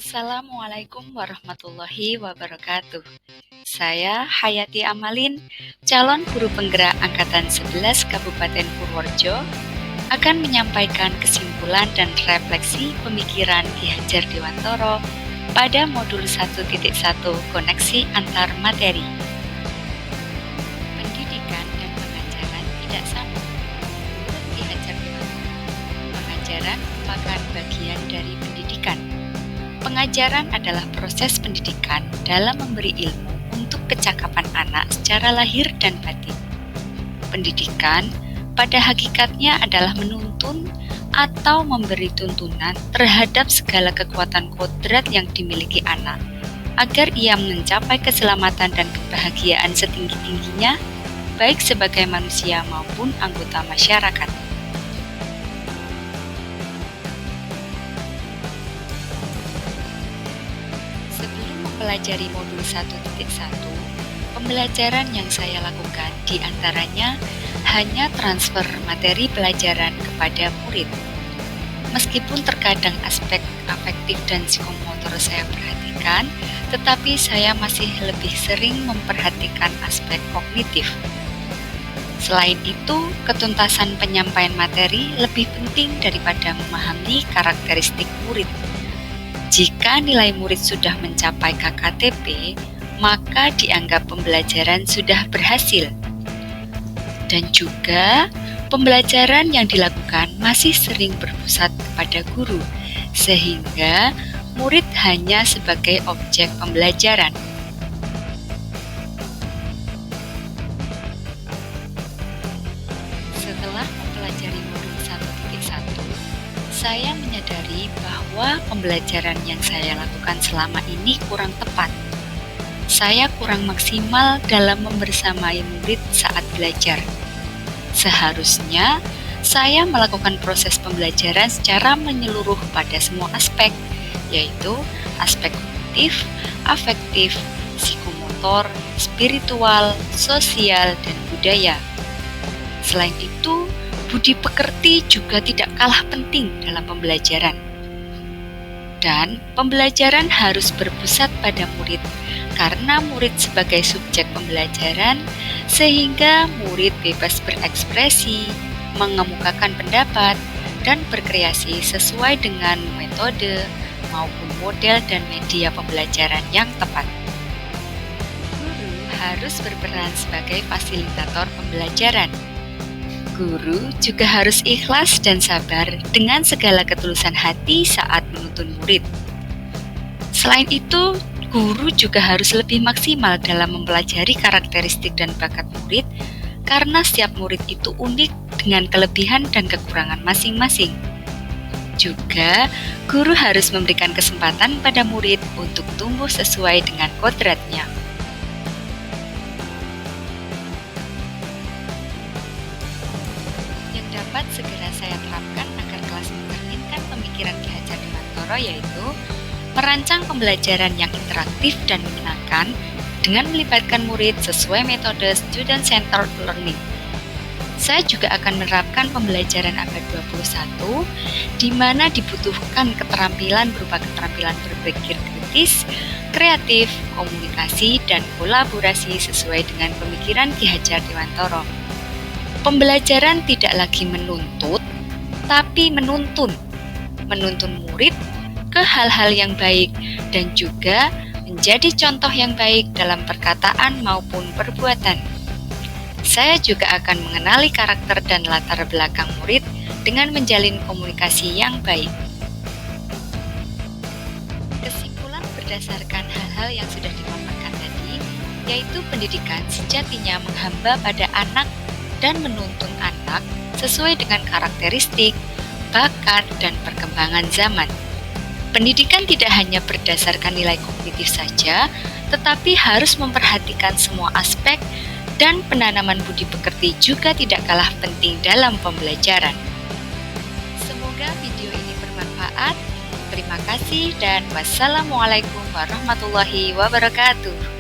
Assalamualaikum warahmatullahi wabarakatuh. Saya Hayati Amalin, calon guru penggerak Angkatan 11 Kabupaten Purworejo, akan menyampaikan kesimpulan dan refleksi pemikiran Ki Hajar Dewantoro pada modul 1.1 koneksi antar materi. Pendidikan dan pengajaran tidak sama. Menurut Ki Hajar Dewantoro, pengajaran merupakan bagian dari pendidikan. Pengajaran adalah proses pendidikan dalam memberi ilmu untuk kecakapan anak secara lahir dan batin. Pendidikan pada hakikatnya adalah menuntun atau memberi tuntunan terhadap segala kekuatan kodrat yang dimiliki anak, agar ia mencapai keselamatan dan kebahagiaan setinggi-tingginya, baik sebagai manusia maupun anggota masyarakat. Mempelajari modul 1.1, pembelajaran yang saya lakukan diantaranya hanya transfer materi pelajaran kepada murid. Meskipun terkadang aspek afektif dan psikomotor saya perhatikan, tetapi saya masih lebih sering memperhatikan aspek kognitif. Selain itu, ketuntasan penyampaian materi lebih penting daripada memahami karakteristik murid. Jika nilai murid sudah mencapai KKTP, maka dianggap pembelajaran sudah berhasil. Dan juga, pembelajaran yang dilakukan masih sering berpusat kepada guru, sehingga murid hanya sebagai objek pembelajaran. Setelah mempelajari modul 1.1, saya menyadari bahwa pembelajaran yang saya lakukan selama ini kurang tepat. Saya kurang maksimal dalam membersamai murid saat belajar. Seharusnya, saya melakukan proses pembelajaran secara menyeluruh pada semua aspek, yaitu aspek kognitif, afektif, psikomotor, spiritual, sosial, dan budaya. Selain itu, budi pekerti juga tidak kalah penting dalam pembelajaran. Dan pembelajaran harus berpusat pada murid, karena murid sebagai subjek pembelajaran, sehingga murid bebas berekspresi, mengemukakan pendapat, dan berkreasi sesuai dengan metode maupun model dan media pembelajaran yang tepat. Guru harus berperan sebagai fasilitator pembelajaran. Guru juga harus ikhlas dan sabar dengan segala ketulusan hati saat menuntun murid. Selain itu, guru juga harus lebih maksimal dalam mempelajari karakteristik dan bakat murid, karena setiap murid itu unik dengan kelebihan dan kekurangan masing-masing. Juga, guru harus memberikan kesempatan pada murid untuk tumbuh sesuai dengan kodratnya. Dapat segera saya terapkan agar kelas mencerminkan pemikiran Ki Hajar Dewantoro, yaitu merancang pembelajaran yang interaktif dan menyenangkan dengan melibatkan murid sesuai metode student-centered learning. Saya juga akan menerapkan pembelajaran abad 21, di mana dibutuhkan keterampilan berupa keterampilan berpikir kritis, kreatif, komunikasi, dan kolaborasi sesuai dengan pemikiran Ki Hajar Dewantoro. Pembelajaran tidak lagi menuntut, tapi menuntun murid ke hal-hal yang baik dan juga menjadi contoh yang baik dalam perkataan maupun perbuatan. Saya juga akan mengenali karakter dan latar belakang murid dengan menjalin komunikasi yang baik. Kesimpulan berdasarkan hal-hal yang sudah dipaparkan tadi, yaitu pendidikan sejatinya menghamba pada anak dan menuntun anak sesuai dengan karakteristik, bakat, dan perkembangan zaman. Pendidikan tidak hanya berdasarkan nilai kognitif saja, tetapi harus memperhatikan semua aspek, dan penanaman budi pekerti juga tidak kalah penting dalam pembelajaran. Semoga video ini bermanfaat. Terima kasih dan wassalamualaikum warahmatullahi wabarakatuh.